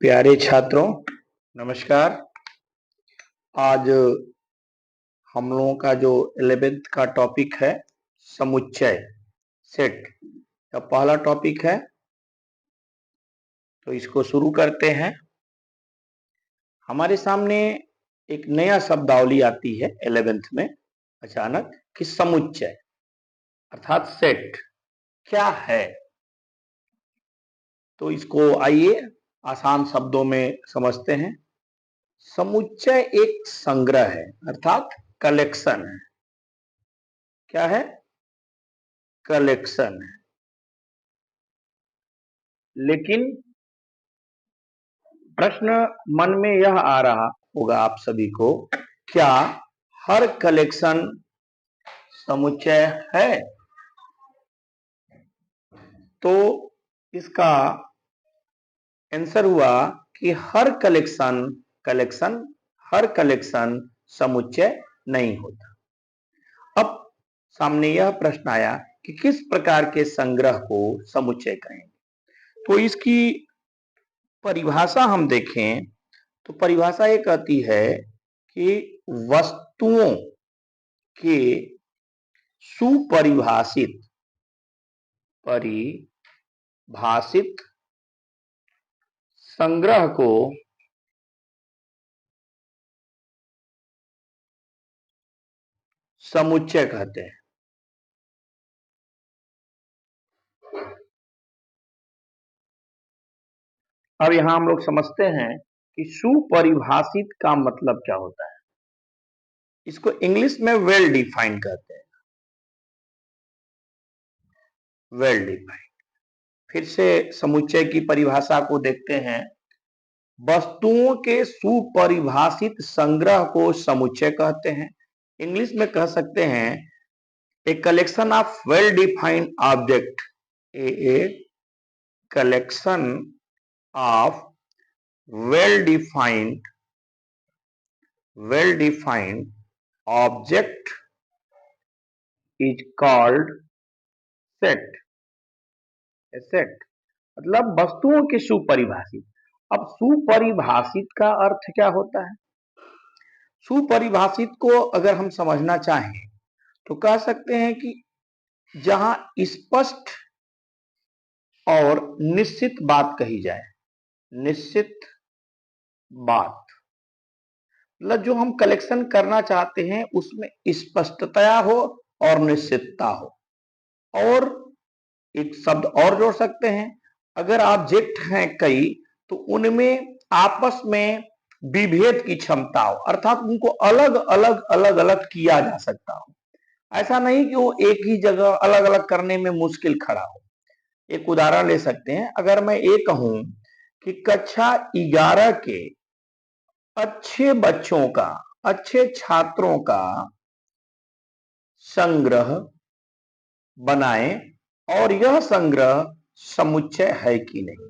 प्यारे छात्रों, नमस्कार। आज हम लोगों का जो 11th का टॉपिक है समुच्चय सेट का पहला टॉपिक है, तो इसको शुरू करते हैं। हमारे सामने एक नया शब्दावली आती है 11th में अचानक कि समुच्चय अर्थात सेट क्या है। तो इसको आइए आसान शब्दों में समझते हैं। समुच्चय एक संग्रह है अर्थात कलेक्शन है। क्या है? कलेक्शन है। लेकिन प्रश्न मन में यह आ रहा होगा आप सभी को, क्या हर कलेक्शन समुच्चय है? तो इसका आंसर हुआ कि हर कलेक्शन समुच्चय नहीं होता। अब सामने यह प्रश्न आया कि किस प्रकार के संग्रह को समुच्चय कहेंगे। तो इसकी परिभाषा हम देखें तो परिभाषा ये कहती है कि वस्तुओं के सुपरिभाषित संग्रह को समुच्चय कहते हैं। अब यहां हम लोग समझते हैं कि सुपरिभाषित का मतलब क्या होता है। इसको इंग्लिश में वेल डिफाइंड कहते हैं। Well defined. फिर से समुच्चय की परिभाषा को देखते हैं। वस्तुओं के सुपरिभाषित संग्रह को समुच्चय कहते हैं। इंग्लिश में कह सकते हैं a collection of well defined object. A collection of well defined object is called set। Set मतलब वस्तुओं के सुपरिभाषित। अब सुपरिभाषित का अर्थ क्या होता है? सुपरिभाषित को अगर हम समझना चाहें तो कह सकते हैं कि जहां स्पष्ट और निश्चित बात कही जाए। निश्चित बात मतलब जो हम कलेक्शन करना चाहते हैं उसमें स्पष्टता हो और निश्चितता हो। और एक शब्द और जोड़ सकते हैं, अगर ऑब्जेक्ट हैं कई तो उनमें आपस में विभेद की क्षमता हो अर्थात उनको अलग अलग किया जा सकता हो। ऐसा नहीं कि वो एक ही जगह अलग अलग करने में मुश्किल खड़ा हो। एक उदाहरण ले सकते हैं। अगर मैं ये कहूं कि कक्षा 11 के अच्छे बच्चों का, अच्छे छात्रों का संग्रह बनाएं और यह संग्रह समुच्चय है कि नहीं।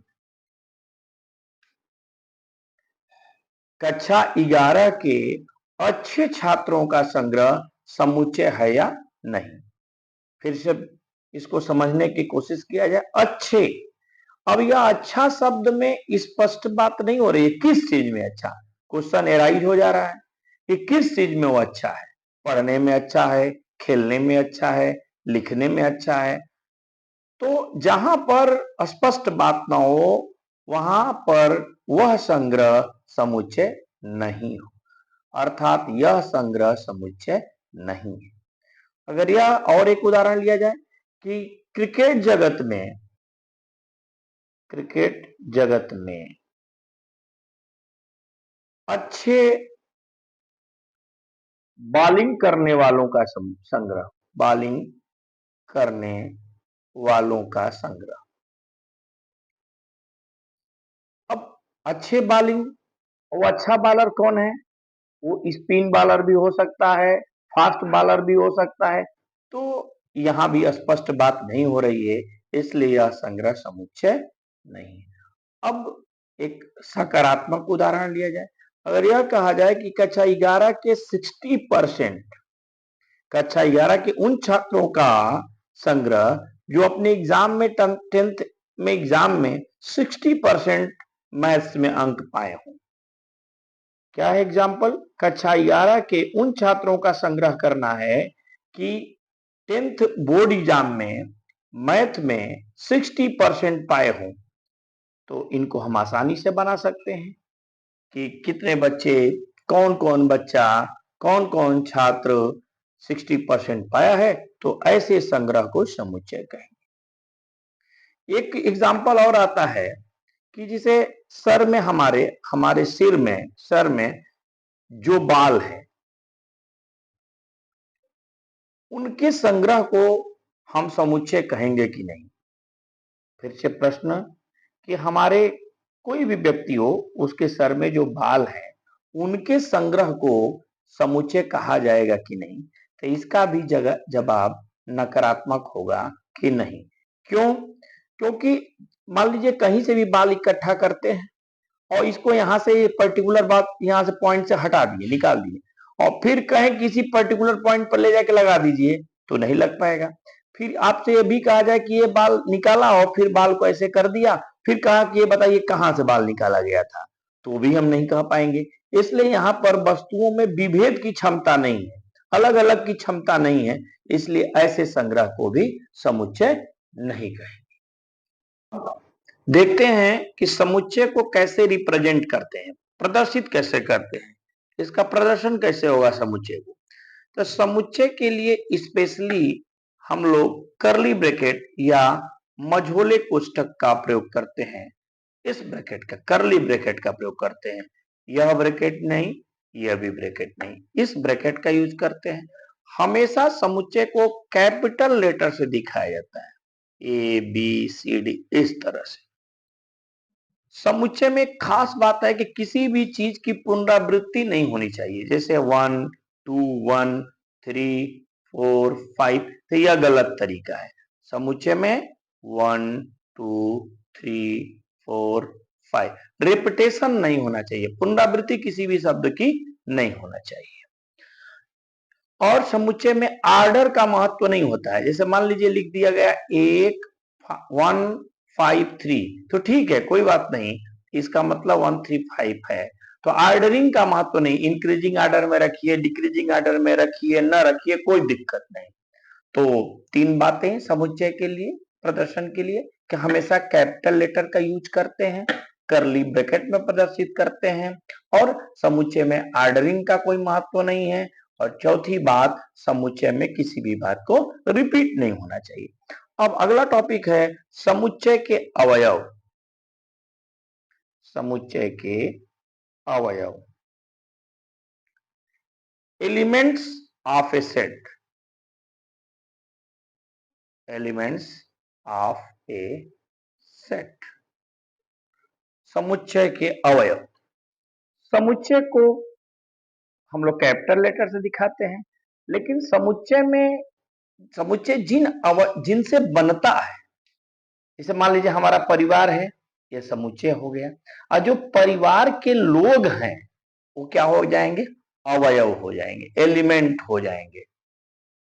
कक्षा 11 के अच्छे छात्रों का संग्रह समुच्चय है या नहीं। फिर से इसको समझने की कोशिश किया जाए। अच्छे, अब यह अच्छा शब्द में स्पष्ट बात नहीं हो रही है किस चीज में अच्छा। क्वेश्चन एराइज हो जा रहा है कि किस चीज में वो अच्छा है। पढ़ने में अच्छा है, खेलने में अच्छा है, लिखने में अच्छा है। तो जहां पर स्पष्ट बात ना हो वहां पर वह संग्रह समुच्चय नहीं हो अर्थात यह संग्रह समुच्चय नहीं है। अगर यह और एक उदाहरण लिया जाए कि क्रिकेट जगत में अच्छे बॉलिंग करने वालों का संग्रह, बॉलिंग करने वालों का संग्रह। अब अच्छे बॉलिंग, वो अच्छा बॉलर कौन है? वो स्पिन बॉलर भी हो सकता है, फास्ट बॉलर भी हो सकता है। तो यहां भी स्पष्ट बात नहीं हो रही है, इसलिए यह संग्रह समुच्चय नहीं है। अब एक सकारात्मक उदाहरण लिया जाए। अगर यह कहा जाए कि कक्षा 11 के 60%, कक्षा 11 के उन छात्रों का संग्रह जो अपने एग्जाम में 10th में एग्जाम में 60% मैथ्स में अंक पाए हों। क्या है एग्जाम्पल? कक्षा 11 के उन छात्रों का संग्रह करना है कि 10th बोर्ड एग्जाम में मैथ में 60% पाए हों। तो इनको हम आसानी से बना सकते हैं कि कितने बच्चे, कौन कौन बच्चा, कौन कौन छात्र 60% पाया है, तो ऐसे संग्रह को समुच्चय कहेंगे। एक एग्जाम्पल और आता है कि जिसे सर में हमारे सर में जो बाल है उनके संग्रह को हम समुच्चय कहेंगे कि नहीं। फिर से प्रश्न कि हमारे कोई भी व्यक्ति हो, उसके सर में जो बाल है उनके संग्रह को समुच्चय कहा जाएगा कि नहीं। तो इसका भी जवाब नकारात्मक होगा कि नहीं। क्यों? क्योंकि मान लीजिए कहीं से भी बाल इकट्ठा करते हैं और इसको यहां से पर्टिकुलर बात यहां से पॉइंट से हटा दिए, निकाल दिए, और फिर कहें किसी पर्टिकुलर पॉइंट पर ले जाके लगा दीजिए, तो नहीं लग पाएगा। फिर आपसे ये भी कहा जाए कि ये बाल निकाला और फिर बाल को ऐसे कर दिया, फिर कहा कि ये बताइए कहां से बाल निकाला गया था, तो भी हम नहीं कह पाएंगे। इसलिए यहाँ पर वस्तुओं में विभेद की क्षमता नहीं है, अलग अलग की क्षमता नहीं है, इसलिए ऐसे संग्रह को भी समुच्चय नहीं कहेंगे। देखते हैं कि समुच्चय को कैसे रिप्रेजेंट करते हैं, प्रदर्शित कैसे करते हैं, इसका प्रदर्शन कैसे होगा समुच्चय को। तो समुच्चय के लिए स्पेशली हम लोग करली ब्रैकेट या मझोले कोष्ठक का प्रयोग करते हैं। इस ब्रैकेट का, करली ब्रैकेट का प्रयोग करते हैं। यह ब्रैकेट नहीं, यह भी ब्रैकेट नहीं, इस ब्रैकेट का यूज करते हैं। हमेशा समुच्चय को कैपिटल लेटर से दिखाया जाता है, ABCD, इस तरह से। समुच्चय में एक खास बात है कि किसी भी चीज की पुनरावृत्ति नहीं होनी चाहिए, जैसे 1 2 1 3 4 5, तो यह गलत तरीका है। समुच्चय में 1 2 3 4 5 रिपीटेशन नहीं होना चाहिए, पुनरावृत्ति किसी भी शब्द की नहीं होना चाहिए। और समुच्चय में आर्डर का महत्व नहीं होता है। जैसे मान लीजिए लिख दिया गया 1 5 3, तो ठीक है, कोई बात नहीं, इसका मतलब 1 3 5 है, तो आर्डरिंग का महत्व नहीं, इंक्रीजिंग आर्डर में रखिए, डिक्रीजिंग आर्डर में रखिए, न रखिए, कोई दिक्कत नहीं। तो 3 बातें समुच्चय के लिए, प्रदर्शन के लिए, कि हमेशा कैपिटल लेटर का यूज करते हैं, करली ब्रैकेट में प्रदर्शित करते हैं, और समुच्चय में आर्डरिंग का कोई महत्व नहीं है, और चौथी बात, समुच्चय में किसी भी बात को रिपीट नहीं होना चाहिए। अब अगला टॉपिक है समुच्चय के अवयव। समुच्चय के अवयव, elements of A set, elements of A set, समुच्चय के अवयव। समुच्चय को हम लोग कैपिटल लेटर से दिखाते हैं, लेकिन समुच्चय जिनसे बनता है, जैसे मान लीजिए हमारा परिवार है, यह समुच्चय हो गया, और जो परिवार के लोग हैं वो क्या हो जाएंगे? अवयव हो जाएंगे, एलिमेंट हो जाएंगे।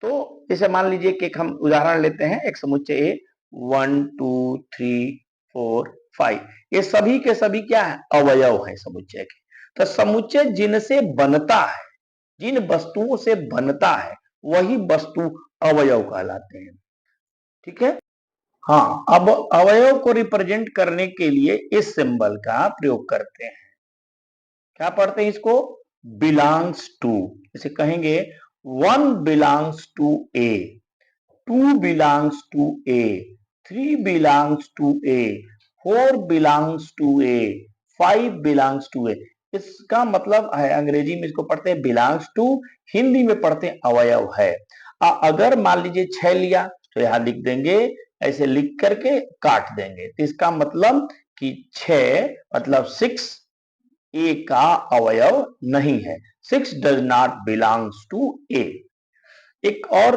तो जैसे मान लीजिए कि एक हम उदाहरण लेते हैं, एक समुच्चय 1 2 3 4 5, ये सभी के सभी क्या है? अवयव है समुच्चय के। तो समुच्चय जिनसे बनता है, जिन वस्तुओं से बनता है, वही वस्तु अवयव कहलाते हैं। ठीक है। हाँ, अब अवयव को रिप्रेजेंट करने के लिए इस सिंबल का प्रयोग करते हैं। क्या पढ़ते हैं इसको? Belongs to. जैसे कहेंगे 1 belongs to A, 2 belongs to A, 3 belongs to A, 4 belongs to A, 5 belongs to A. इसका मतलब है, अंग्रेजी में इसको पढ़ते हैं बिलोंग्स टू, हिंदी में पढ़ते हैं अवयव है। अगर मान लीजिए 6 लिया तो यहां लिख देंगे, ऐसे लिख करके काट देंगे, तो इसका मतलब कि 6 मतलब 6 ए का अवयव नहीं है, 6 डज नॉट बिलोंग्स टू ए। एक और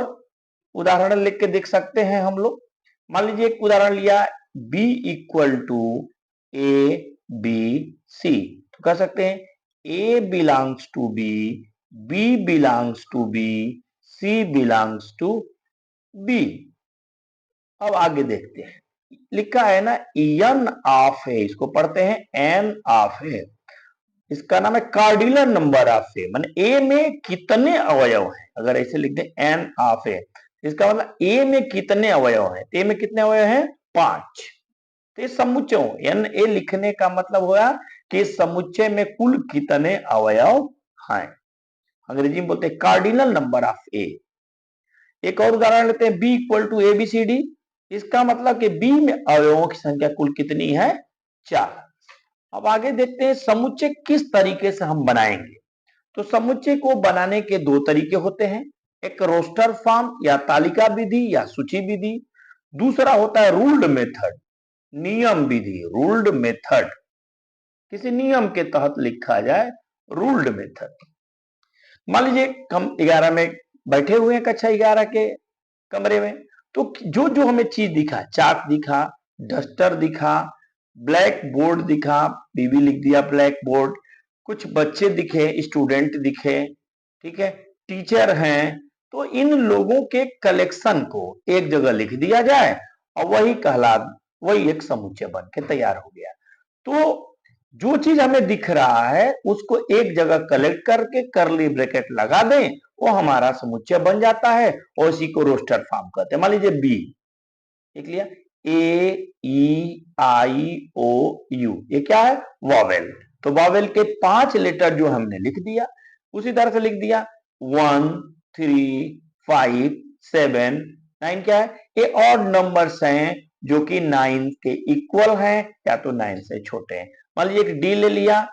उदाहरण लिख के देख सकते हैं हम लोग। मान लीजिए एक उदाहरण लिया, B इक्वल टू ABC, तो कह सकते हैं A belongs to B, B belongs to B, C belongs to B। अब आगे देखते हैं, लिखा है ना एन ऑफ ए, इसको पढ़ते हैं एन ऑफ ए। इसका नाम है कार्डिनल नंबर ऑफ ए, माने ए में कितने अवयव हैं। अगर ऐसे लिख दें एन ऑफ ए, इसका मतलब ए में कितने अवयव हैं। ए में कितने अवयव हैं? 5। तो ये समुच्चय एन ए लिखने का मतलब हुआ कि समुच्चय में कुल कितने अवयव हैं। अंग्रेजी में बोलते हैं कार्डिनल नंबर ऑफ ए। एक और उदाहरण लेते हैं, B equal to A B C D. इसका मतलब कि बी में अवयवों की संख्या कुल कितनी है? 4। अब आगे देखते हैं समुच्चय किस तरीके से हम बनाएंगे। तो समुच्चय को बनाने के 2 तरीके होते हैं, एक रोस्टर फॉर्म या तालिका विधि या सूची विधि, दूसरा होता है रूल्ड मेथड, नियम विधि, रूल्ड मेथड। किसी नियम के तहत लिखा जाए, रूल्ड मेथड। मान लीजिए हम 11 में बैठे हुए हैं, कक्षा 11 के कमरे में, तो जो जो हमें चीज दिखा, चाक दिखा, डस्टर दिखा, ब्लैक बोर्ड दिखा, बीबी लिख दिया ब्लैक बोर्ड, कुछ बच्चे दिखे, स्टूडेंट दिखे, ठीक है, टीचर हैं, तो इन लोगों के कलेक्शन को एक जगह लिख दिया जाए और वही एक समुच्चय बन के तैयार हो गया। तो जो चीज हमें दिख रहा है उसको एक जगह कलेक्ट करके करली ब्रैकेट लगा दें, वो हमारा समुच्चय बन जाता है और इसी को रोस्टर फॉर्म कहते हैं। मान लीजिए बी लिख लिया, ए ई आई ओ यू, ये क्या है? वॉवेल। तो वॉवेल के 5 लेटर जो हमने लिख दिया, उसी तरह से लिख दिया 1 3 5 7 9, क्या है? ये ऑड नंबर्स हैं जो कि 9 के इक्वल हैं या तो 9 से छोटे हैं। मान लीजिए एक डी ले लिया,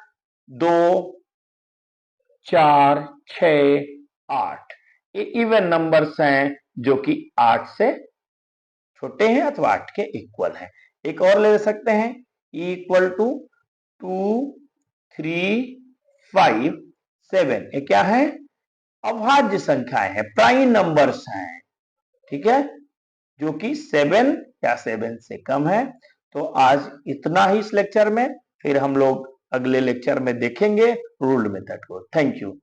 2 4 6 8, ये इवन नंबर्स हैं जो कि 8 से छोटे हैं अथवा 8 के इक्वल हैं। एक और ले सकते हैं, E इक्वल टू 2 3 5 7, ये क्या है? अभाज्य संख्याएं हैं, प्राइम नंबर्स हैं, ठीक है, जो कि 7 या 7 से कम है। तो आज इतना ही इस लेक्चर में, फिर हम लोग अगले लेक्चर में देखेंगे रूल्ड मेथड को। Thank you.